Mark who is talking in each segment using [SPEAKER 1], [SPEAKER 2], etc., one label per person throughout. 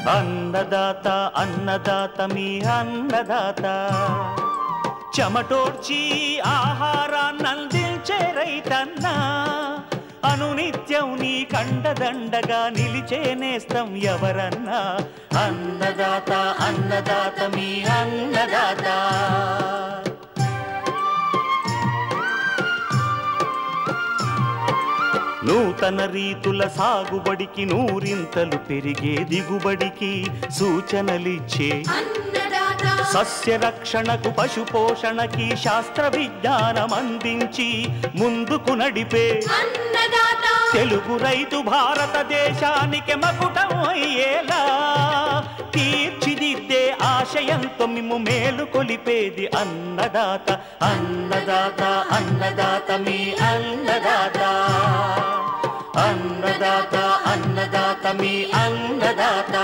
[SPEAKER 1] అన్నదాత అన్నదాత మీ అన్నదాత చెమటోడ్చి ఆహారాన్నందించే రైతన్నా అనునిత్యం నీ కండదండగా నిలిచే నేస్తం ఎవరన్నా అన్నదాత అన్నదాత మీ అన్నదాత నూతన రీతుల సాగుబడికి నూరింతలు పెరిగే దిగుబడికి సూచనలిచ్చే సస్య రక్షణకు పశు పోషణకి శాస్త్ర విజ్ఞానం అందించి ముందుకు నడిపే తెలుగు రైతు భారతదేశానికి మకుటం అయ్యేలా తీర్చిదిద్దే ఆశయంతో మిమ్ము మేలు కొలిపేది అన్నదాత అన్నదాత అన్నదాత మీ అన్నదాత అన్నదాత అన్నదాత మీ అన్నదాత.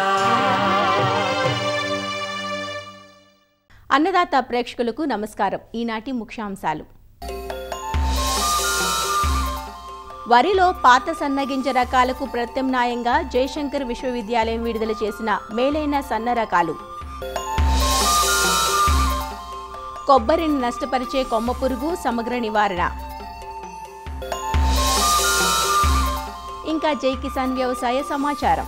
[SPEAKER 2] అన్నదాత ప్రేక్షకులకు నమస్కారం. ఈనాటి ముఖ్యాంశాలు: వరిలో పాత సన్నగింజ రకాలకు ప్రత్యామ్నాయంగా జయశంకర్ విశ్వవిద్యాలయం విడుదల చేసిన మేలైన సన్న రకాలు, కొబ్బరిని నష్టపరిచే కొమ్మ పురుగు సమగ్ర నివారణ, ఇంకా జై కిసాన్ వ్యవసాయ సమాచారం.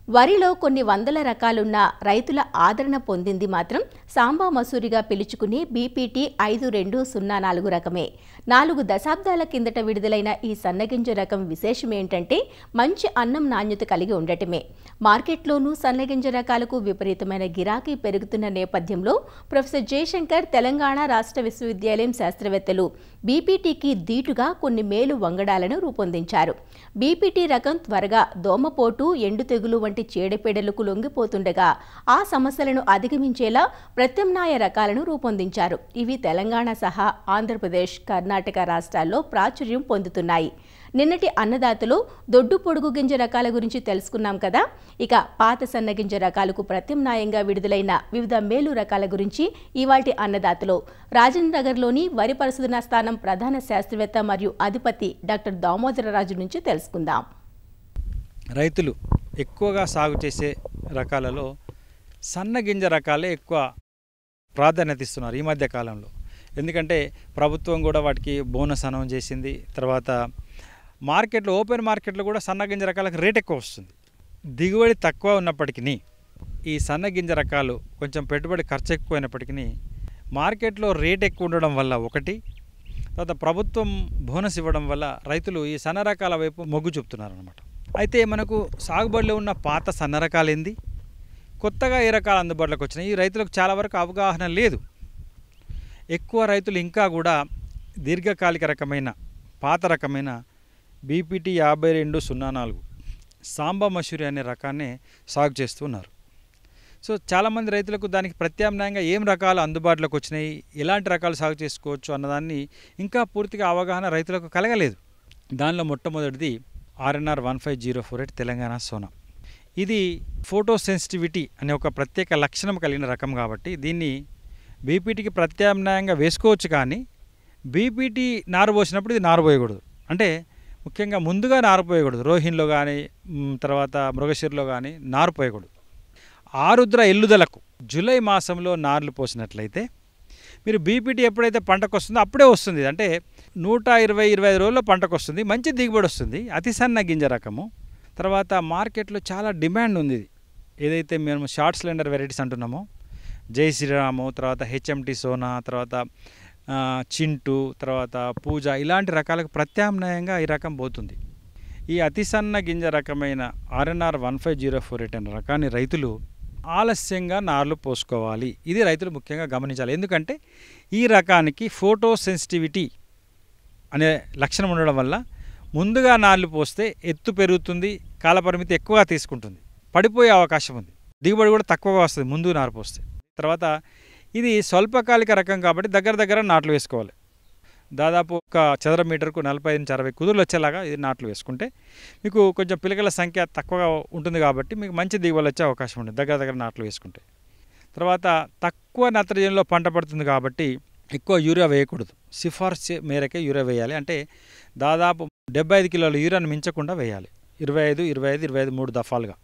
[SPEAKER 2] వరిలో కొన్ని వందల రకాలున్న రైతుల ఆదరణ పొందింది మాత్రం సాంబా మసూరిగా పిలుచుకునే బీపీటీ 5204 రకమే. 4 దశాబ్దాల కిందట విడుదలైన ఈ సన్నగింజ రకం విశేషమేంటంటే మంచి అన్నం నాణ్యత కలిగి ఉండటమే. మార్కెట్లోనూ సన్నగింజ రకాలకు విపరీతమైన గిరాకీ పెరుగుతున్న నేపథ్యంలో ప్రొఫెసర్ జయశంకర్ తెలంగాణ రాష్ట్ర విశ్వవిద్యాలయం శాస్త్రవేత్తలు బీపీటీకి దీటుగా కొన్ని మేలు వంగడాలను రూపొందించారు. బీపీటీ రకం త్వరగా దోమపోటు, ఎండు తెగులు వంటి చీడపీడలకు లొంగిపోతుండగా ఆ సమస్యలను అధిగమించేలా ప్రత్యామ్నాయ రకాలను రూపొందించారు. ఇవి తెలంగాణ సహా ఆంధ్రప్రదేశ్, కర్ణాటక రాష్ట్రాల్లో ప్రాచుర్యం పొందుతున్నాయి. నిన్నటి అన్నదాతలో దొడ్డు పొడుగు గింజ రకాల గురించి తెలుసుకున్నాం కదా. ఇక పాత సన్నగింజ రకాలకు ప్రత్యామ్నాయంగా విడుదలైన వివిధ మేలు రకాల గురించి ఇవాల్టి అన్నదాతలో రాజేంద్రనగర్లోని వరి పరిశోధనా స్థానం ప్రధాన శాస్త్రవేత్త మరియు అధిపతి డాక్టర్ దామోదరరాజు నుంచి తెలుసుకుందాం.
[SPEAKER 3] రైతులు ఎక్కువగా సాగు చేసే రకాలలో సన్నగింజ రకాలే ఎక్కువ ప్రాధాన్యత ఇస్తున్నారు ఈ మధ్య కాలంలో. ఎందుకంటే ప్రభుత్వం కూడా వాటికి బోనస్ అనౌన్స్ చేసింది. తర్వాత మార్కెట్లో, ఓపెన్ మార్కెట్లో కూడా సన్నగింజ రకాలకు రేట్ ఎక్కువ వస్తుంది. దిగుబడి తక్కువ ఉన్నప్పటికీ ఈ సన్నగింజ రకాలు కొంచెం పెట్టుబడి ఖర్చు ఎక్కువైనప్పటికీ మార్కెట్లో రేట్ ఎక్కువ ఉండడం వల్ల ఒకటి, తర్వాత ప్రభుత్వం బోనస్ ఇవ్వడం వల్ల రైతులు ఈ సన్న రకాల వైపు మొగ్గు చూపుతున్నారు అన్నమాట. అయితే మనకు సాగుబడిలో ఉన్న పాత సన్న రకాలు ఏంది, కొత్తగా ఏ రకాలు అందుబాటులోకి వచ్చినాయి, ఈ రైతులకు చాలా వరకు అవగాహన లేదు. ఎక్కువ రైతులు ఇంకా కూడా దీర్ఘకాలిక రకమైన పాత రకమైన బీపీటీ 5204 సాంబా మసూరి అనే రకాన్ని సాగు చేస్తున్నారు. సో చాలామంది రైతులకు దానికి ప్రత్యామ్నాయంగా ఏం రకాలు అందుబాటులోకి వచ్చినాయి, ఎలాంటి రకాలు సాగు చేసుకోవచ్చు అన్నదాన్ని ఇంకా పూర్తిగా అవగాహన రైతులకు కలగలేదు. దానిలో మొట్టమొదటిది RNR 15048 తెలంగాణ సోనా. ఇది ఫోటో సెన్సిటివిటీ అనే ఒక ప్రత్యేక లక్షణం కలిగిన రకం కాబట్టి దీన్ని బీపీటీకి ప్రత్యామ్నాయంగా వేసుకోవచ్చు. కానీ బీపీటీ నారు పోసినప్పుడు ఇది నారు పోయకూడదు. అంటే ముఖ్యంగా ముందుగా నారు పోయకూడదు. రోహిన్లో కానీ తర్వాత మృగశిరలో కానీ నారు పోయకూడదు. ఆరుద్ర ఎల్లుదలకు జూలై మాసంలో నార్లు పోసినట్లయితే మీరు బీపీటీ ఎప్పుడైతే పంటకు వస్తుందో అప్పుడే వస్తుంది. అంటే 120-125 రోజుల్లో పంటకు వస్తుంది, మంచి దిగుబడి వస్తుంది. అతి సన్న గింజ రకము. తర్వాత మార్కెట్లో చాలా డిమాండ్ ఉంది. ఏదైతే మేము షార్ట్ సిలిండర్ వెరైటీస్ అంటున్నామో, జై శ్రీరాము, తర్వాత హెచ్ఎంటీ సోనా, తర్వాత చింటూ, తర్వాత పూజ, ఇలాంటి రకాలకు ప్రత్యామ్నాయంగా ఈ రకం పోతుంది. ఈ అతి సన్న గింజ రకమైన RNR 15048 అనే రకాన్ని రైతులు ఆలస్యంగా నార్లు పోసుకోవాలి. ఇది రైతులు ముఖ్యంగా గమనించాలి. ఎందుకంటే ఈ రకానికి ఫోటో సెన్సిటివిటీ అనే లక్షణం ఉండడం వల్ల ముందుగా నార్లు పోస్తే ఎత్తు పెరుగుతుంది, కాలపరిమితి ఎక్కువగా తీసుకుంటుంది, పడిపోయే అవకాశం ఉంది, దిగుబడి కూడా తక్కువగా వస్తుంది ముందు నారు పోస్తే. తర్వాత ఇది స్వల్పకాలిక రకం కాబట్టి దగ్గర నాట్లు వేసుకోవాలి. దాదాపు ఒక చదరపు మీటర్కు 45-60 కుదురులు వచ్చేలాగా ఇది నాట్లు వేసుకుంటే మీకు కొంచెం పిలకల సంఖ్య తక్కువగా ఉంటుంది కాబట్టి మీకు మంచి దిగుబడులు వచ్చే అవకాశం ఉంటుంది దగ్గర నాట్లు వేసుకుంటే. తర్వాత తక్కువ నత్రజనిలో పంట పడుతుంది కాబట్టి ఎక్కువ యూరియా వేయకూడదు. సిఫార్సు మేరకే యూరియా వేయాలి. అంటే దాదాపు 75 కిలోల యూరియాను మించకుండా వేయాలి. 25, 25, 25 3 దఫాలుగా.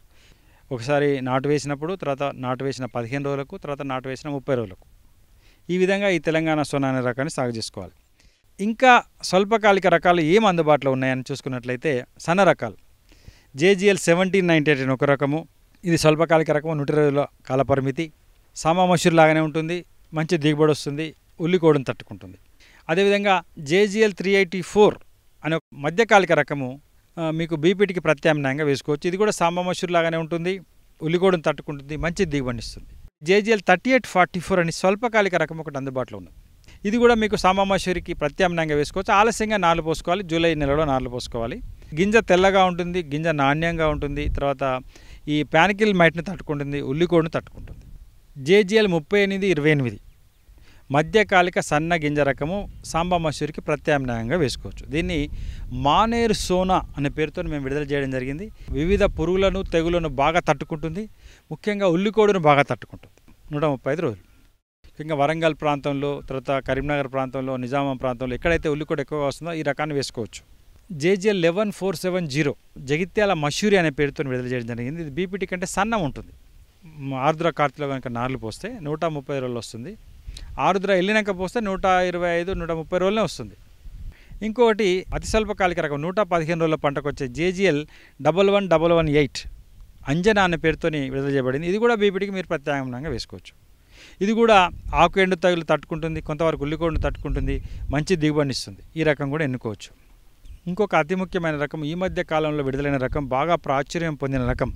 [SPEAKER 3] ఒకసారి నాటు వేసినప్పుడు, తర్వాత నాటు వేసిన 15 రోజులకు, తర్వాత నాటు వేసిన 30 రోజులకు. ఈ విధంగా ఈ తెలంగాణ సోనా అనే రకాన్ని సాగు చేసుకోవాలి. ఇంకా స్వల్పకాలిక రకాలు ఏం అందుబాటులో ఉన్నాయని చూసుకున్నట్లయితే సన్న రకాలు JGL 1798 అని ఒక రకము. ఇది స్వల్పకాలిక రకము, 120 రోజుల కాల పరిమితి. సామా మసూరి లాగానే ఉంటుంది, మంచి దిగుబడి వస్తుంది, ఉల్లికోడును తట్టుకుంటుంది. అదేవిధంగా JGL 384 అనే ఒక మధ్యకాలిక రకము మీకు బీపీటీకి ప్రత్యామ్నాయంగా వేసుకోవచ్చు. ఇది కూడా సామా మసూరి లాగానే ఉంటుంది, ఉల్లికోడును తట్టుకుంటుంది, మంచి దిగుబడిని ఇస్తుంది. JGL 3844 అని స్వల్పకాలిక రకం ఒకటి అందుబాటులో ఉంది. ఇది కూడా మీకు సామా మసూరికి ప్రత్యామ్నాయంగా వేసుకోవచ్చు. ఆలస్యంగా నార్లు పోసుకోవాలి, జూలై నెలలో నార్లు పోసుకోవాలి. గింజ తెల్లగా ఉంటుంది, గింజ నాణ్యంగా ఉంటుంది, తర్వాత ఈ ప్యానికిల్ మైట్ని తట్టుకుంటుంది, ఉల్లికోడును తట్టుకుంటుంది. JGL 3828 మధ్యకాలిక సన్న గింజ రకము సాంబా మసూరికి ప్రత్యామ్నాయంగా వేసుకోవచ్చు. దీన్ని మానేరు సోనా అనే పేరుతో మేము విడుదల చేయడం జరిగింది. వివిధ పురుగులను తెగులను బాగా తట్టుకుంటుంది, ముఖ్యంగా ఉల్లికోడును బాగా తట్టుకుంటుంది. 135 రోజులు. ఇంకా వరంగల్ ప్రాంతంలో, తర్వాత కరీంనగర్ ప్రాంతంలో, నిజామాబాద్ ప్రాంతంలో ఎక్కడైతే ఉల్లికోడు ఎక్కువగా వస్తుందో ఈ రకాన్ని వేసుకోవచ్చు. JGL 11470 జగిత్యాల మసూరి అనే పేరుతో విడుదల చేయడం జరిగింది. ఇది బీపీటీ కంటే సన్నం ఉంటుంది. ఆరుద్ర కార్తీలో కనుక నార్లు పోస్తే 130 రోజులు వస్తుంది. ఆరుద్ర వెళ్ళినాక పోస్తే 125, 130 రోజులనే వస్తుంది. ఇంకొకటి అతి స్వల్పకాలిక రకం 115 రోజుల పంటకు వచ్చే JGL 11118 అంజనా అనే పేరుతో విడుదల చేయబడింది. ఇది కూడా బీపీటీకి మీరు ప్రత్యామ్నాయంగా వేసుకోవచ్చు. ఇది కూడా ఆకు ఎండు తగులు తట్టుకుంటుంది, కొంతవరకు ఉల్లికోడును తట్టుకుంటుంది, మంచి దిగుబడిని ఇస్తుంది. ఈ రకం కూడా ఎన్నుకోవచ్చు. ఇంకొక అతి ముఖ్యమైన రకం ఈ మధ్య కాలంలో విడుదలైన రకం, బాగా ప్రాచుర్యం పొందిన రకం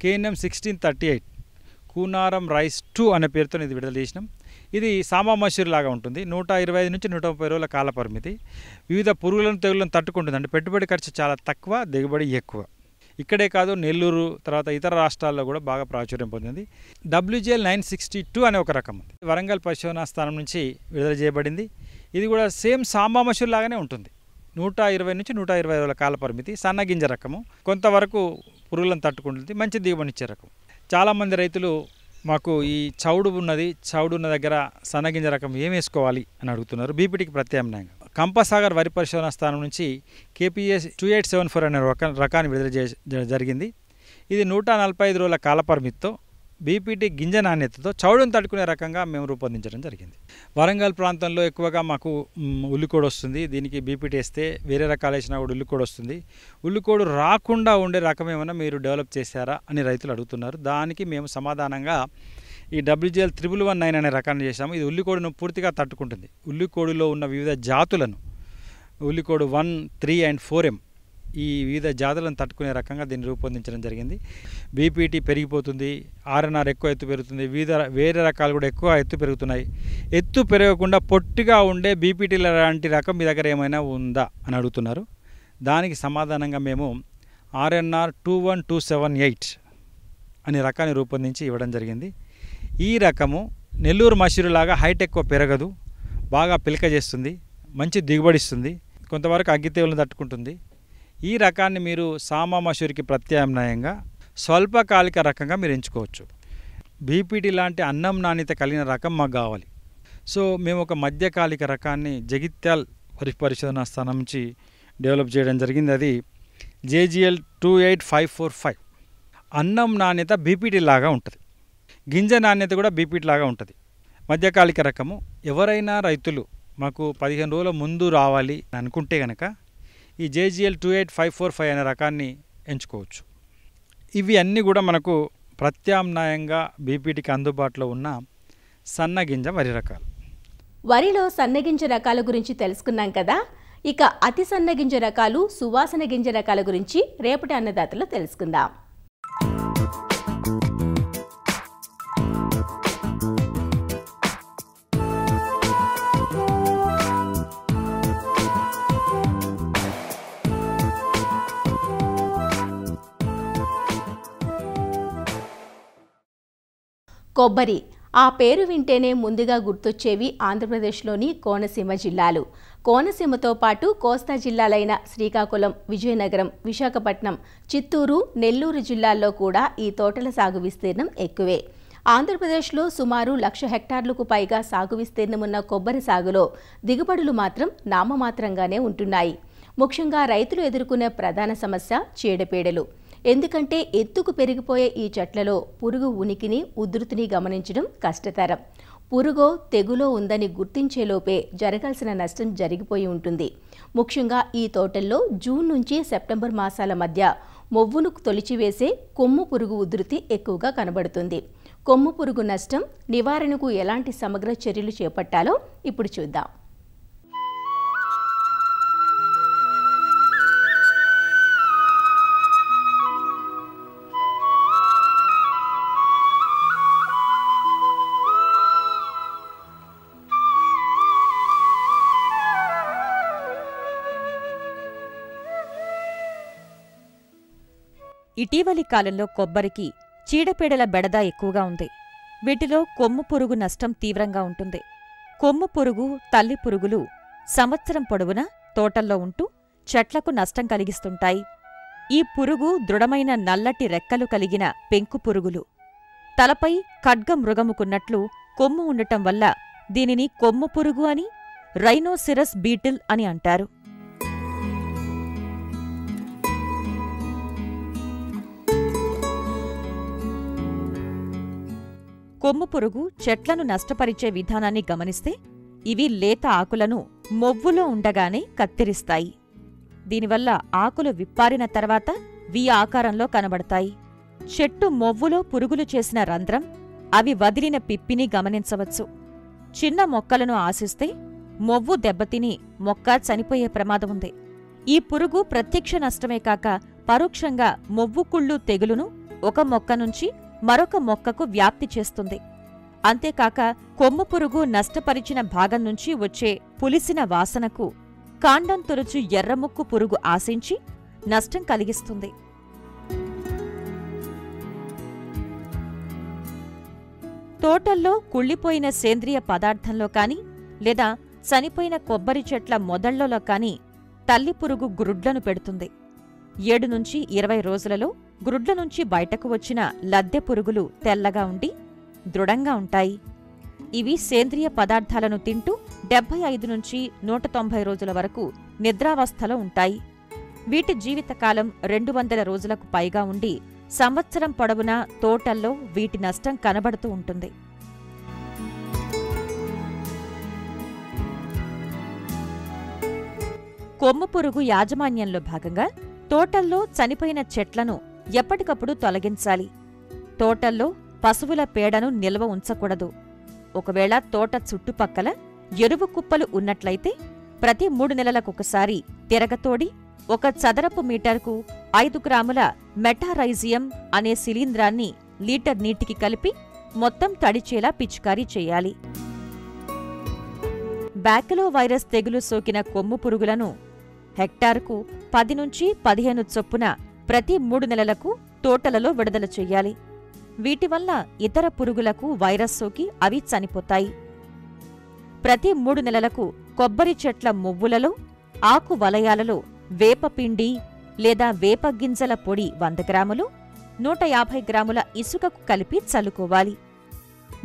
[SPEAKER 3] KNM 1638 కూనారం రైస్ 2 అనే పేరుతో ఇది విడుదల చేసినాం. ఇది సామా మసూరి లాగా ఉంటుంది. 125 నుంచి 130 రోజుల కాల పరిమితి. వివిధ పురుగులను తెగులను తట్టుకుంటుంది. అంటే పెట్టుబడి ఖర్చు చాలా తక్కువ, దిగుబడి ఎక్కువ. ఇక్కడే కాదు, నెల్లూరు తర్వాత ఇతర రాష్ట్రాల్లో కూడా బాగా ప్రాచుర్యం పొందింది. WGL 962 అనే ఒక రకం ఉంది. వరంగల్ పరిశోధనా స్థానం నుంచి విడుదల చేయబడింది. ఇది కూడా సేమ్ సాంబా మసూరి లాగానే ఉంటుంది. 120 నుంచి 120 రోజుల కాల పరిమితి, సన్నగింజ రకము, కొంతవరకు పురుగులను తట్టుకుంటుంది, మంచి దిగుబడినిచ్చే రకం. చాలామంది రైతులు మాకు ఈ చౌడు ఉన్న దగ్గర సన్నగింజ రకం ఏం వేసుకోవాలి అని అడుగుతున్నారు. బీపీటీకి ప్రత్యామ్నాయంగా కంపసాగర్ వరి పరిశోధన స్థానం నుంచి KPS 2874 అనే రకాన్ని విడుదల జరిగింది. ఇది 145 రోజుల కాల పరిమితితో బీపీటీ గింజ నాణ్యతతో చౌడును తట్టుకునే రకంగా మేము రూపొందించడం జరిగింది. వరంగల్ ప్రాంతంలో ఎక్కువగా మాకు ఉల్లికోడు వస్తుంది. దీనికి బీపీటీ వేస్తే వేరే రకాలు వేసినా కూడా ఉల్లికోడు వస్తుంది. ఉల్లికోడు రాకుండా ఉండే రకం ఏమైనా మీరు డెవలప్ చేశారా అని రైతులు అడుగుతున్నారు. దానికి మేము సమాధానంగా ఈ WGL 1119 అనే రకాన్ని చేసాము. ఇది ఉల్లికోడును పూర్తిగా తట్టుకుంటుంది. ఉల్లికోడులో ఉన్న వివిధ జాతులను, ఉల్లికోడు 1, 3 and 4M ఈ వివిధ జాతులను తట్టుకునే రకంగా దీన్ని రూపొందించడం జరిగింది. బీపీటీ పెరిగిపోతుంది, RNR ఎక్కువ ఎత్తు పెరుగుతుంది, వేరే రకాలు కూడా ఎక్కువ ఎత్తు పెరుగుతున్నాయి. ఎత్తు పెరగకుండా పొట్టిగా ఉండే బీపీటీ లాంటి రకం మీ దగ్గర ఏమైనా ఉందా అని అడుగుతున్నారు. దానికి సమాధానంగా మేము RNR 21278 అనే రకాన్ని రూపొందించి ఇవ్వడం జరిగింది. ఈ రకము నెల్లూరు మసూరిలాగా హైట్ ఎక్కువ పెరగదు, బాగా పిలక చేస్తుంది, మంచి దిగుబడిస్తుంది, కొంతవరకు అగ్గితేవులను తట్టుకుంటుంది. ఈ రకాన్ని మీరు సామా మసూరికి ప్రత్యామ్నాయంగా స్వల్పకాలిక రకంగా మీరు ఎంచుకోవచ్చు. బీపీటీ లాంటి అన్నం నాణ్యత కలిగిన రకం మాకు కావాలి. సో మేము ఒక మధ్యకాలిక రకాన్ని జగిత్యాల్ వరి పరిశోధనా స్థానం నుంచి డెవలప్ చేయడం జరిగింది. అది JGL 28545. అన్నం నాణ్యత బీపీటీ లాగా ఉంటుంది, గింజ నాణ్యత కూడా బీపీటీ లాగా ఉంటుంది. మధ్యకాలిక రకము. ఎవరైనా రైతులు మాకు 15 రోజుల ముందు రావాలి అనుకుంటే కనుక ఈ JGL 28545 అనే రకాన్ని ఎంచుకోవచ్చు. ఇవి అన్నీ కూడా మనకు ప్రత్యామ్నాయంగా బీపీటీకి అందుబాటులో ఉన్న సన్నగింజ వరి రకాలు.
[SPEAKER 2] వరిలో సన్నగింజ రకాల గురించి తెలుసుకున్నాం కదా. ఇక అతి సన్నగింజ రకాలు, సువాసన గింజ రకాల గురించి రేపటి అన్నదాతలో తెలుసుకుందాం. కొబ్బరి ఆ పేరు వింటేనే ముందుగా గుర్తొచ్చేవి ఆంధ్రప్రదేశ్లోని కోనసీమ జిల్లాలు. కోనసీమతో పాటు కోస్తా జిల్లాలైన శ్రీకాకుళం, విజయనగరం, విశాఖపట్నం, చిత్తూరు, నెల్లూరు జిల్లాల్లో కూడా ఈ తోటల సాగు విస్తీర్ణం ఎక్కువే. ఆంధ్రప్రదేశ్లో సుమారు 1,00,000 హెక్టార్లకు పైగా సాగు విస్తీర్ణమున్న కొబ్బరి సాగులో దిగుబడులు మాత్రం నామమాత్రంగానే ఉంటున్నాయి. ముఖ్యంగా రైతులు ఎదుర్కొనే ప్రధాన సమస్య చీడపీడలు. ఎందుకంటే ఎత్తుకు పెరిగిపోయే ఈ చెట్లలో పురుగు ఉనికిని, ఉధృతిని గమనించడం కష్టతరం. పురుగో, తెగులో ఉందని గుర్తించేలోపే జరగాల్సిన నష్టం జరిగిపోయి ఉంటుంది. ముఖ్యంగా ఈ తోటల్లో జూన్ నుంచి సెప్టెంబర్ మాసాల మధ్య మొవ్వును తొలిచివేసే కొమ్ము పురుగు ఉధృతి ఎక్కువగా కనబడుతుంది. కొమ్ము పురుగు నష్టం నివారణకు ఎలాంటి సమగ్ర చర్యలు చేపట్టాలో ఇప్పుడు చూద్దాం.
[SPEAKER 4] ఇటీవలి కాలంలో కొబ్బరికి చీడపీడల బెడద ఎక్కువగా ఉంది. వీటిలో కొమ్ము పురుగు నష్టం తీవ్రంగా ఉంటుంది. కొమ్ము పురుగు, తల్లి పురుగులు సంవత్సరం పొడవునా తోటల్లో ఉంటూ చెట్లకు నష్టం కలిగిస్తుంటాయి. ఈ పురుగు దృఢమైన నల్లటి రెక్కలు కలిగిన పెంకు పురుగులు. తలపై ఖడ్గమృగముకున్నట్లు కొమ్ము ఉండటం వల్ల దీనిని కొమ్ము పురుగు అని, రైనోసిరస్ బీటిల్ అని అంటారు. కొమ్ము పురుగు చెట్లను నష్టపరిచే విధానాన్ని గమనిస్తే ఇవి లేత ఆకులను మొవ్వులో ఉండగానే కత్తిరిస్తాయి. దీనివల్ల ఆకులు విప్పారిన తర్వాత వి ఆకారంలో కనబడతాయి. చెట్టు మొవ్వులో పురుగులు చేసిన రంధ్రం, అవి వదిలిన పిప్పిని గమనించవచ్చు. చిన్న మొక్కలను ఆశిస్తే మొవ్వు దెబ్బతిని మొక్క చనిపోయే ప్రమాదముంది. ఈ పురుగు ప్రత్యక్ష నష్టమే కాక పరోక్షంగా మొవ్వు కుళ్ళు తెగులును ఒక మొక్క నుంచి మరొక మొక్కకు వ్యాప్తి చేస్తుంది. అంతేకాక కొమ్ము పురుగు నష్టపరిచిన భాగం నుంచి వచ్చే పులిసిన వాసనకు కాండం తొలుచు ఎర్రముక్కు పురుగు ఆశించి నష్టం కలిగిస్తుంది. తోటల్లో కుళ్ళిపోయిన సేంద్రియ పదార్థంలో కాని లేదా చనిపోయిన కొబ్బరి చెట్ల మొదళ్లలో కాని తల్లి పురుగు గ్రుడ్లను పెడుతుంది. 7 నుంచి 20 రోజులలో గ్రుడ్ల నుంచి బయటకు వచ్చిన లద్దె పురుగులు తెల్లగా ఉండి దృఢంగా ఉంటాయి. ఇవి సేంద్రియ పదార్థాలను తింటూ 75 నుంచి 190 రోజుల వరకు నిద్రావస్థలో ఉంటాయి. వీటి జీవితకాలం 200 రోజులకు పైగా ఉండి సంవత్సరం పొడవునా తోటల్లో వీటి నష్టం కనబడుతూ ఉంటుంది. కొమ్ము పురుగు యాజమాన్యంలో భాగంగా తోటల్లో చనిపోయిన చెట్లను ఎప్పటికప్పుడు తొలగించాలి. తోటల్లో పశువుల పేడను నిల్వ ఉంచకూడదు. ఒకవేళ తోట చుట్టుపక్కల ఎరువు కుప్పలు ఉన్నట్లయితే ప్రతి 3 నెలలకొకసారి తిరగతోడి 1 చదరపు మీటర్కు 5 గ్రాముల మెటారైజియం అనే శిలీంధ్రాన్ని లీటర్ నీటికి కలిపి మొత్తం తడిచేలా పిచికారీ చేయాలి. బ్యాక్లో వైరస్ తెగులు సోకిన కొమ్ము పురుగులను హెక్టారుకు 10 నుంచి 15 చొప్పున ప్రతి 3 నెలలకు తోటలలో విడుదల చెయ్యాలి. వీటివల్ల ఇతర పురుగులకు వైరస్ సోకి అవి చనిపోతాయి. ప్రతి 3 నెలలకు కొబ్బరి చెట్ల మొవ్వులలో, ఆకు వలయాలలో వేపపిండి లేదా వేపగింజల పొడి 100 గ్రాములు, 150 గ్రాముల ఇసుకకు కలిపి చల్లుకోవాలి.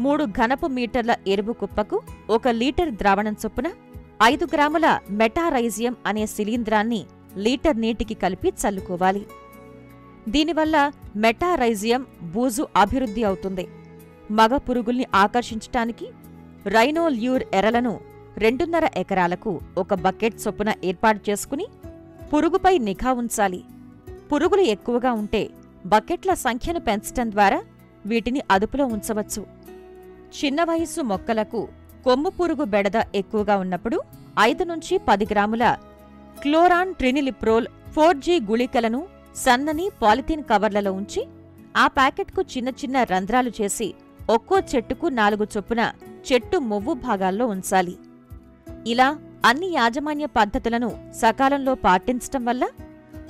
[SPEAKER 4] 3 ఘనపు మీటర్ల ఎరువు కుప్పకు 1 లీటర్ ద్రావణం చొప్పున 5 గ్రాముల మెటారైజియం అనే శిలీంధ్రాన్ని లీటర్ నీటికి కలిపి చల్లుకోవాలి. దీనివల్ల మెటారైజియం బూజు అభివృద్ధి అవుతుంది. మగ పురుగుల్ని ఆకర్షించటానికి రైనోల్యూర్ ఎరలను 2.5 ఎకరాలకు 1 బకెట్ చొప్పున ఏర్పాటు చేసుకుని పురుగుపై నిఘా ఉంచాలి. పురుగులు ఎక్కువగా ఉంటే బకెట్ల సంఖ్యను పెంచటం ద్వారా వీటిని అదుపులో ఉంచవచ్చు. చిన్న వయస్సు మొక్కలకు కొమ్ము పురుగు బెడద ఎక్కువగా ఉన్నప్పుడు 5 నుంచి 10 గ్రాముల క్లోరాన్ ట్రినిలిప్రోల్ 4G గుళికలను సన్నని పాలిథీన్ కవర్లలో ఉంచి ఆ ప్యాకెట్కు చిన్న చిన్న రంధ్రాలు చేసి ఒక్కో చెట్టుకు 4 చొప్పున చెట్టు మొవ్వు భాగాల్లో ఉంచాలి. ఇలా అన్ని యాజమాన్య పద్ధతులను సకాలంలో పాటించటం వల్ల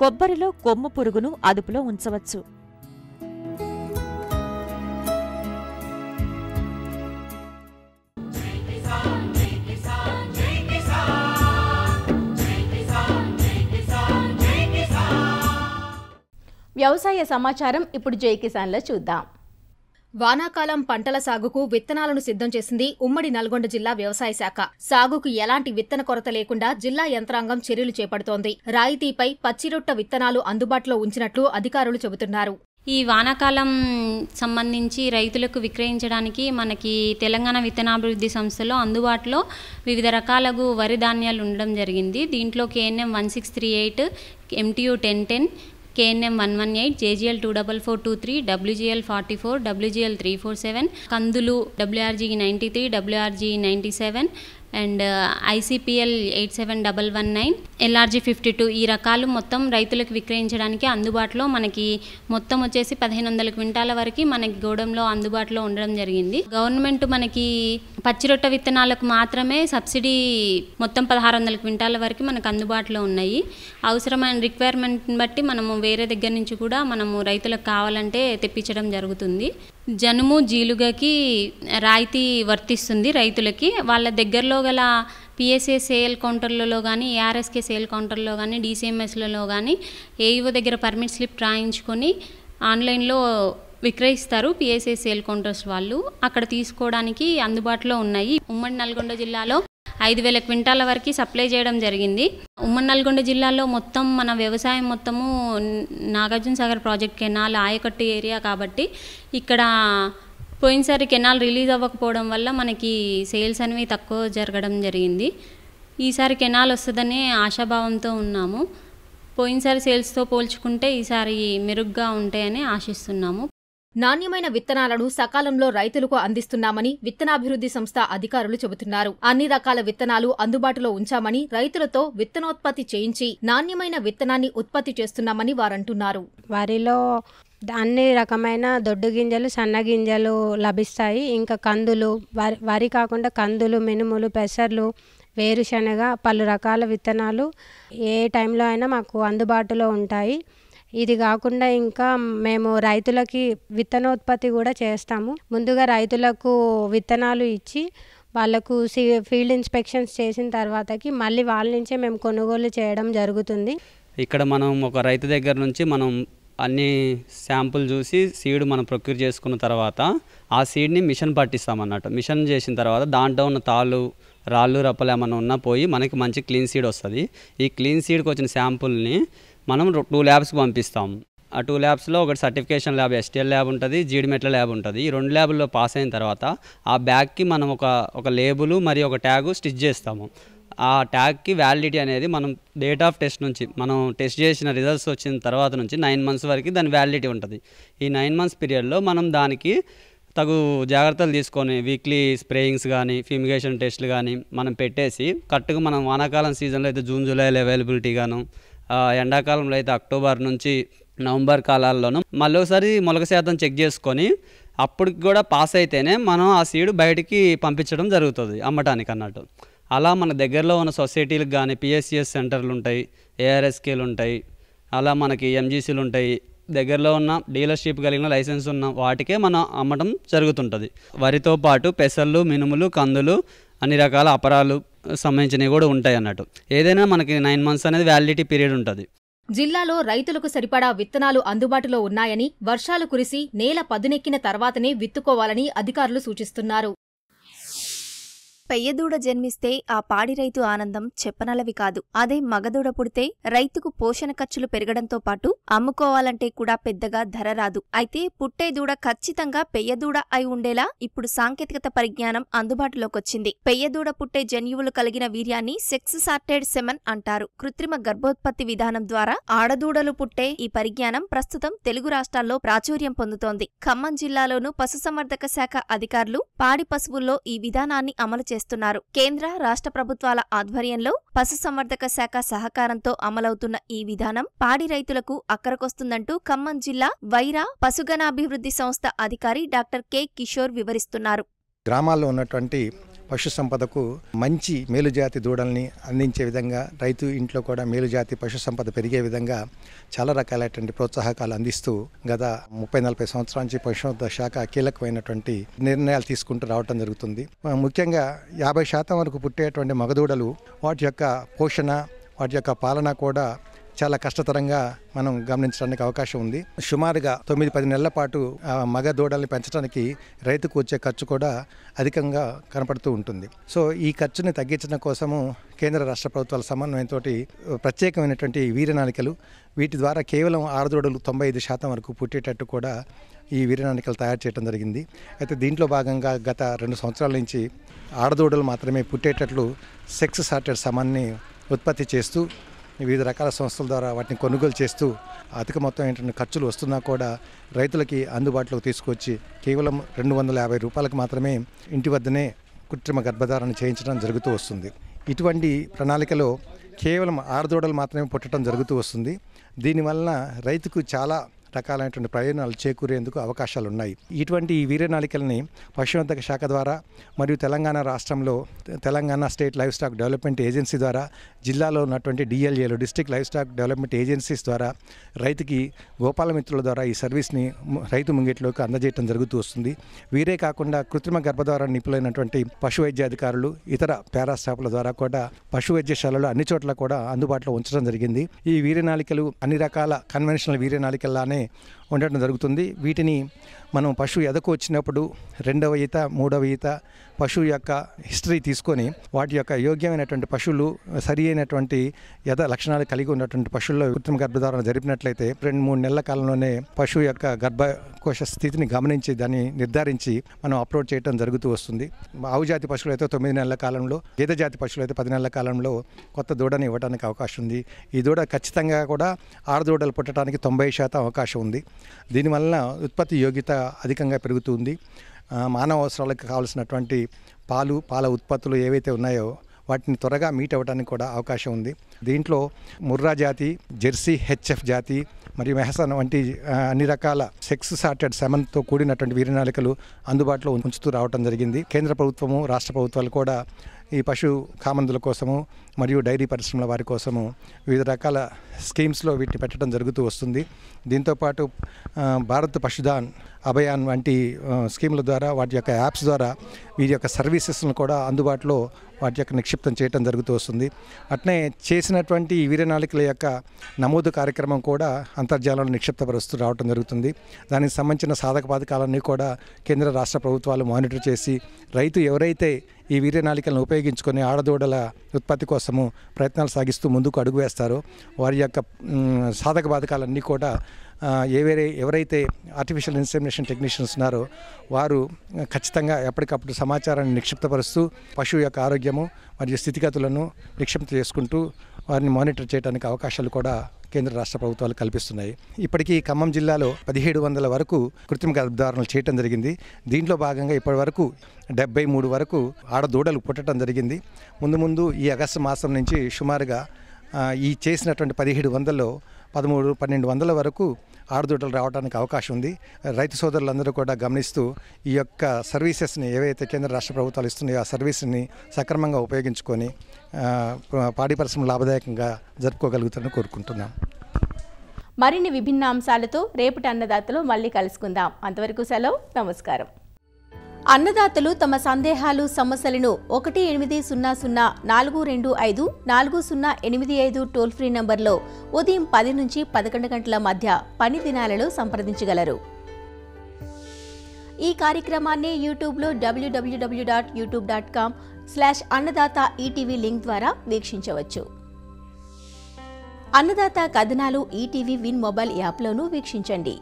[SPEAKER 4] కొబ్బరిలో కొమ్ము పురుగును అదుపులో ఉంచవచ్చు.
[SPEAKER 2] వ్యవసాయ సమాచారం ఇప్పుడు జై కిసాన్లో చూద్దాం.
[SPEAKER 5] వానాకాలం పంటల సాగుకు విత్తనాలను సిద్ధం చేసింది ఉమ్మడి నల్గొండ జిల్లా వ్యవసాయ శాఖ. సాగుకు ఎలాంటి విత్తన కొరత లేకుండా జిల్లా యంత్రాంగం చర్యలు చేపడుతోంది. రాయితీపై పచ్చిరొట్ట విత్తనాలు అందుబాటులో ఉంచినట్లు అధికారులు చెబుతున్నారు.
[SPEAKER 6] ఈ వానాకాలం సంబంధించి రైతులకు విక్రయించడానికి మనకి తెలంగాణ విత్తనాభివృద్ధి సంస్థలో అందుబాటులో వివిధ రకాలకు వరి ధాన్యాలు ఉండడం జరిగింది. దీంట్లో KNM 1638, MTU 1010, KNM 118, JGL 24423, WGL 44, WGL 347, కందులు WRG 93, WRG 97 and ICPL 87119, LRG 52 ఈ రకాలు మొత్తం రైతులకు విక్రయించడానికి అందుబాటులో మనకి మొత్తం వచ్చేసి 1500 క్వింటాల వరకు మనకి గోడంలో అందుబాటులో ఉండడం జరిగింది. గవర్నమెంట్ మనకి పచ్చిరొట్ట విత్తనాలకు మాత్రమే సబ్సిడీ మొత్తం 1600 క్వింటాల వరకు మనకు అందుబాటులో ఉన్నాయి. అవసరమైన రిక్వైర్మెంట్ని బట్టి మనము వేరే దగ్గర నుంచి కూడా మనము రైతులకు కావాలంటే తెప్పించడం జరుగుతుంది. జనుము జీలుగకి రాయితీ వర్తిస్తుంది రైతులకి. వాళ్ళ దగ్గరలో గల PSA సేల్ కౌంటర్లలో కానీ, ARSK సేల్ కౌంటర్లో కానీ, DCMSలలో కానీ AEO దగ్గర పర్మిట్ స్లిప్ రాయించుకొని ఆన్లైన్లో విక్రయిస్తారు. PSA సేల్ కౌంటర్స్ వాళ్ళు అక్కడ తీసుకోవడానికి అందుబాటులో ఉన్నాయి. ఉమ్మడి నల్గొండ జిల్లాలో 5000 క్వింటాల వరకు సప్లై చేయడం జరిగింది. ఉమ్మడి నల్గొండ జిల్లాలో మొత్తం మన వ్యవసాయం మొత్తము నాగార్జున సాగర్ ప్రాజెక్ట్ కెనాల్ ఆయకట్టు ఏరియా కాబట్టి ఇక్కడ పోయినసారి కెనాల్ రిలీజ్ అవ్వకపోవడం వల్ల మనకి సేల్స్ అనేవి తక్కువ జరగడం జరిగింది. ఈసారి కెనాల్ వస్తుందనే ఆశాభావంతో ఉన్నాము. పోయినసారి సేల్స్తో పోల్చుకుంటే ఈసారి మెరుగ్గా ఉంటాయని ఆశిస్తున్నాము.
[SPEAKER 5] నాణ్యమైన విత్తనాలను సకాలంలో రైతులకు అందిస్తున్నామని విత్తనాభివృద్ధి సంస్థ అధికారులు చెబుతున్నారు. అన్ని రకాల విత్తనాలు అందుబాటులో ఉంచామని, రైతులతో విత్తనోత్పత్తి చేయించి నాణ్యమైన విత్తనాన్ని ఉత్పత్తి చేస్తున్నామని వారంటున్నారు.
[SPEAKER 7] వరిలో అన్ని రకమైన దొడ్డు గింజలు, సన్న గింజలు లభిస్తాయి. ఇంకా కందులు, వరి కాకుండా కందులు, మినుములు, పెసర్లు, వేరుశనగ, పలు రకాల విత్తనాలు ఏ టైంలో అయినా మాకు అందుబాటులో ఉంటాయి. ఇది కాకుండా ఇంకా మేము రైతులకి విత్తనోత్పత్తి కూడా చేస్తాము. ముందుగా రైతులకు విత్తనాలు ఇచ్చి వాళ్ళకు ఫీల్డ్ ఇన్స్పెక్షన్స్ చేసిన తర్వాతకి మళ్ళీ వాళ్ళ నుంచే మేము కొనుగోలు చేయడం జరుగుతుంది.
[SPEAKER 8] ఇక్కడ మనం ఒక రైతు దగ్గర నుంచి మనం అన్ని శాంపుల్ చూసి సీడ్ మనం ప్రొక్యూర్ చేసుకున్న తర్వాత ఆ సీడ్ని మిషన్ పట్టిస్తామన్నట్టు. మిషన్ చేసిన తర్వాత దాంట్లో ఉన్న తాళ్ళు, రాళ్ళు, రప్పలు ఏమన్నా ఉన్నా పోయి మనకి మంచి క్లీన్ సీడ్ వస్తుంది. ఈ క్లీన్ సీడ్కి వచ్చిన శాంపుల్ని మనం 2 ల్యాబ్స్కి పంపిస్తాం. ఆ 2 ల్యాబ్స్లో ఒకటి సర్టిఫికేషన్ ల్యాబ్, STL ల్యాబ్ ఉంటుంది, జీడిమెట్ల ల్యాబ్ ఉంటుంది. ఈ 2 ల్యాబ్ల్లో పాస్ అయిన తర్వాత ఆ బ్యాగ్కి మనం ఒక లేబుల్ మరియు ఒక ట్యాగు స్టిచ్ చేస్తాము. ఆ ట్యాగ్కి వ్యాలిడిటీ అనేది మనం డేట్ ఆఫ్ టెస్ట్ నుంచి, మనం టెస్ట్ చేసిన రిజల్ట్స్ వచ్చిన తర్వాత నుంచి 9 మంత్స్ వరకు దాని వ్యాలిడిటీ ఉంటుంది. ఈ 9 మంత్స్ పీరియడ్లో మనం దానికి తగు జాగ్రత్తలు తీసుకొని వీక్లీ స్ప్రేయింగ్స్ కానీ, ఫ్యూమిగేషన్ టెస్ట్లు కానీ మనం పెట్టేసి కరెక్ట్గా మనం వానాకాలం సీజన్లో అయితే జూన్, జూలైలో అవైలబిలిటీ గాను, ఎండాకాలంలో అయితే అక్టోబర్ నుంచి నవంబర్ కాలాల్లోనూ మళ్ళీ ఒకసారి మొలక శాతం చెక్ చేసుకొని అప్పటికి కూడా పాస్ అయితేనే మనం ఆ సీడ్ బయటికి పంపించడం జరుగుతుంది అమ్మటానికి అన్నట్టు. అలా మన దగ్గరలో ఉన్న సొసైటీలకు కానీ PSCS సెంటర్లు ఉంటాయి, ARSKలు ఉంటాయి, అలా మనకి MGCలు ఉంటాయి. దగ్గరలో ఉన్న డీలర్షిప్ కలిగిన లైసెన్స్ ఉన్న వాటికే మనం అమ్మటం జరుగుతుంటుంది. వరితో పాటు పెసళ్ళు, మినుములు, కందులు, అన్ని రకాల అపరాలు సంబంధించినవి కూడా ఉంటాయి అన్నట్టు. ఏదైనా మనకి 9 మంత్స్ అనేది వ్యాలిడిటీ పీరియడ్ ఉంటుంది.
[SPEAKER 5] జిల్లాలో రైతులకు సరిపడా విత్తనాలు అందుబాటులో ఉన్నాయని, వర్షాలు కురిసి నేల పదునెక్కిన తర్వాతనే విత్తుకోవాలని అధికారులు సూచిస్తున్నారు.
[SPEAKER 9] పెయ్యదూడ జన్మిస్తే ఆ పాడి రైతు ఆనందం చెప్పనలవి కాదు. అదే మగదూడ పుడితే రైతుకు పోషణ ఖర్చులు పెరగడంతో పాటు అమ్ముకోవాలంటే కూడా పెద్దగా ధర రాదు. అయితే పుట్టే దూడ ఖచ్చితంగా పెయ్యదూడ అయి ఉండేలా ఇప్పుడు సాంకేతికత పరిజ్ఞానం అందుబాటులోకొచ్చింది. పెయ్యదూడ పుట్టే జన్యువులు కలిగిన వీర్యాన్ని సెక్స్ సార్టెడ్ సెమన్ అంటారు. కృత్రిమ గర్భోత్పత్తి విధానం ద్వారా ఆడదూడలు పుట్టే ఈ పరిజ్ఞానం ప్రస్తుతం తెలుగు రాష్ట్రాల్లో ప్రాచుర్యం పొందుతోంది. ఖమ్మం జిల్లాలోనూ పశుసంవర్ధక శాఖ అధికారులు పాడి పశువుల్లో ఈ విధానాన్ని అమలు చేస్తున్నారు. కేంద్ర, రాష్ట్ర ప్రభుత్వాల ఆధ్వర్యంలో పశుసంవర్ధక శాఖ సహకారంతో అమలవుతున్న ఈ విధానం పాడి రైతులకు అక్కరకొస్తుందంటూ ఖమ్మం జిల్లా వైరా పశుగణాభివృద్ధి సంస్థ అధికారి డాక్టర్ K. కిషోర్ వివరిస్తున్నారు.
[SPEAKER 10] గ్రామాల్లో ఉన్నటువంటి పశు సంపదకు మంచి మేలుజాతి దూడల్ని అందించే విధంగా, రైతు ఇంట్లో కూడా మేలుజాతి పశు సంపద పెరిగే విధంగా చాలా రకాలైనటువంటి ప్రోత్సాహకాలు అందిస్తూ గత 30-40 సంవత్సరాల నుంచి పశుసంవర్ధక శాఖ కీలకమైనటువంటి నిర్ణయాలు తీసుకుంటూ రావడం జరుగుతుంది. ముఖ్యంగా 50% వరకు పుట్టేటువంటి మగదూడలు వాటి యొక్క పోషణ, వాటి యొక్క పాలన కూడా చాలా కష్టతరంగా మనం గమనించడానికి అవకాశం ఉంది. సుమారుగా 9-10 నెలల పాటు మగ దూడల్ని పెంచడానికి రైతుకు వచ్చే ఖర్చు కూడా అధికంగా కనపడుతూ ఉంటుంది. సో ఈ ఖర్చుని తగ్గించడం కోసము కేంద్ర రాష్ట్ర ప్రభుత్వాల సమన్వయంతో ప్రత్యేకమైనటువంటి వీర్యనాళికలు, వీటి ద్వారా కేవలం ఆడదూడలు 95% వరకు పుట్టేటట్టు కూడా ఈ వీర్యనాళికలు తయారు చేయడం జరిగింది. అయితే దీంట్లో భాగంగా గత 2 సంవత్సరాల నుంచి ఆడదూడలు మాత్రమే పుట్టేటట్లు సెక్స్ సార్టెడ్ సమాన్ని ఉత్పత్తి చేస్తూ వివిధ రకాల సంస్థల ద్వారా వాటిని కొనుగోలు చేస్తూ అధిక మొత్తం ఏంటంటే ఖర్చులు వస్తున్నా కూడా రైతులకి అందుబాటులోకి తీసుకొచ్చి కేవలం 250 రూపాయలకు మాత్రమే ఇంటి వద్దనే కృత్రిమ గర్భధారణ చేయించడం జరుగుతూ వస్తుంది. ఇటువంటి ప్రణాళికలో కేవలం ఆడదూడలు మాత్రమే పుట్టడం జరుగుతూ వస్తుంది. దీనివలన రైతుకు చాలా రకాలైనటువంటి ప్రయోజనాలు చేకూరేందుకు అవకాశాలు ఉన్నాయి. ఇటువంటి ఈ వీర్యనాళికల్ని పశుసంవర్ధక శాఖ ద్వారా మరియు తెలంగాణ రాష్ట్రంలో Telangana state live stock development agency ద్వారా, జిల్లాలో ఉన్నటువంటి డిఎల్ఏలు district live stock development agencies ద్వారా రైతుకి గోపాలమిత్రుల ద్వారా ఈ సర్వీస్ని రైతు ముంగిట్లోకి అందజేయడం జరుగుతూ వస్తుంది. వీరే కాకుండా కృత్రిమ గర్భధారణ నిపుణులైనటువంటి పశు వైద్యాధికారులు, ఇతర పారాస్టాఫ్ల ద్వారా కూడా పశు వైద్యశాలలు అన్ని చోట్ల కూడా అందుబాటులో ఉంచడం జరిగింది. ఈ వీర్యనాళికలు అన్ని రకాల కన్వెన్షనల్ వీర్యనాళికల్లానే ఉండటం జరుగుతుంది. వీటిని మనం పశువు ఎదకు వచ్చినప్పుడు 2వ ఈత 3వ ఈత పశువు యొక్క హిస్టరీ తీసుకొని వాటి యొక్క యోగ్యమైనటువంటి పశువులు సరి అయినటువంటి యథ లక్షణాలు కలిగి ఉన్నటువంటి పశువుల్లో కృత్రిమ గర్భధారణ జరిపినట్లయితే 2-3 నెలల కాలంలోనే పశువు యొక్క గర్భకోశ స్థితిని గమనించి దాన్ని నిర్ధారించి మనం అప్లోడ్ చేయడం జరుగుతూ వస్తుంది. ఆవు జాతి పశువులు అయితే 9 నెలల కాలంలో, గేదె జాతి పశువులు అయితే 10 నెలల కాలంలో కొత్త దూడని ఇవ్వడానికి అవకాశం ఉంది. ఈ దూడ ఖచ్చితంగా కూడా ఆడదూడలు పుట్టడానికి 90% అవకాశం ఉంది. దీనివల్ల ఉత్పత్తి యోగ్యత అధికంగా పెరుగుతుంది. మానవ అవసరాలకు కావాల్సినటువంటి పాల ఉత్పత్తులు ఏవైతే ఉన్నాయో వాటిని త్వరగా మీట్ అవ్వడానికి కూడా అవకాశం ఉంది. దీంట్లో ముర్రా జాతి, జెర్సీ హెచ్ఎఫ్ జాతి మరియు మెహసన్ వంటి అన్ని రకాల సెక్స్ సార్టెడ్ సెమన్తో కూడినటువంటి వీర్యనాళికలు అందుబాటులో ఉంచుతూ రావడం జరిగింది. కేంద్ర ప్రభుత్వము, రాష్ట్ర ప్రభుత్వాలు కూడా ఈ పశు కామందుల కోసము మరియు డైరీ పరిశ్రమల వారి కోసము వివిధ రకాల స్కీమ్స్లో వీటిని పెట్టడం జరుగుతూ వస్తుంది. దీంతోపాటు భారత్ పశుధాన్ అభయాన్ వంటి స్కీముల ద్వారా, వాటి యొక్క యాప్స్ ద్వారా వీరి యొక్క సర్వీసెస్ను కూడా అందుబాటులో వాటి యొక్క నిక్షిప్తం చేయడం జరుగుతూ వస్తుంది. అట్నే చేసినటువంటి ఈ వీర్యనాళికల యొక్క నమోదు కార్యక్రమం కూడా అంతర్జాలంలో నిక్షిప్తపరుస్తూ రావడం జరుగుతుంది. దానికి సంబంధించిన సాధక బాధకాలన్నీ కూడా కేంద్ర రాష్ట్ర ప్రభుత్వాలు మానిటర్ చేసి రైతు ఎవరైతే ఈ వీర్యనాళికలను ఉపయోగించుకొని ఆడదూడల ఉత్పత్తి కోసము ప్రయత్నాలు సాగిస్తూ ముందుకు అడుగు వేస్తారో వారి యొక్క సాధక బాధకాలన్నీ కూడా ఎవరైతే ఆర్టిఫిషియల్ ఇన్సెమినేషన్ టెక్నీషియన్స్ ఉన్నారో వారు ఖచ్చితంగా ఎప్పటికప్పుడు సమాచారాన్ని నిక్షిప్తపరుస్తూ పశువు యొక్క ఆరోగ్యము మరియు స్థితిగతులను నిక్షిప్త చేసుకుంటూ వారిని మానిటర్ చేయడానికి అవకాశాలు కూడా కేంద్ర రాష్ట్ర ప్రభుత్వాలు కల్పిస్తున్నాయి. ఇప్పటికీ ఖమ్మం జిల్లాలో 1700 వరకు కృత్రిమ గర్భధారణలు చేయడం జరిగింది. దీంట్లో భాగంగా ఇప్పటి వరకు 73 వరకు ఆడదూడలు పుట్టడం జరిగింది. ముందు ఈ ఆగస్టు మాసం నుంచి సుమారుగా ఈ చేసినటువంటి 1700లో 1300-1200 వరకు ఆడదూడలు రావడానికి అవకాశం ఉంది. రైతు సోదరులందరూ కూడా గమనిస్తూ ఈ యొక్క సర్వీసెస్ని ఏవైతే కేంద్ర రాష్ట్ర ప్రభుత్వాలు ఇస్తున్నాయో ఆ సర్వీస్ని సక్రమంగా ఉపయోగించుకొని పాడి పరిశ్రమ లాభదాయకంగా జరుపుకోగలుగుతారని కోరుకుంటున్నాం.
[SPEAKER 2] మరిన్ని విభిన్న అంశాలతో రేపటి అన్నదాతలో మళ్ళీ కలుసుకుందాం. అంతవరకు సెలవు, నమస్కారం. అన్నదాతలు తమ సందేహాలు, సమస్యలను 1800-425-4085 టోల్ ఫ్రీ నంబర్లో ఉదయం 10 నుంచి 11 గంటల మధ్య పని దినాలలో సంప్రదించగలరు. ఈ కార్యక్రమాన్ని యూట్యూబ్లో www.youtube.com/అన్నదాత ఈటీవీ లింక్ ద్వారా వీక్షించవచ్చు. అన్నదాత కథనాలు ఈటీవీ విన్ మొబైల్ యాప్లోనూ వీక్షించండి.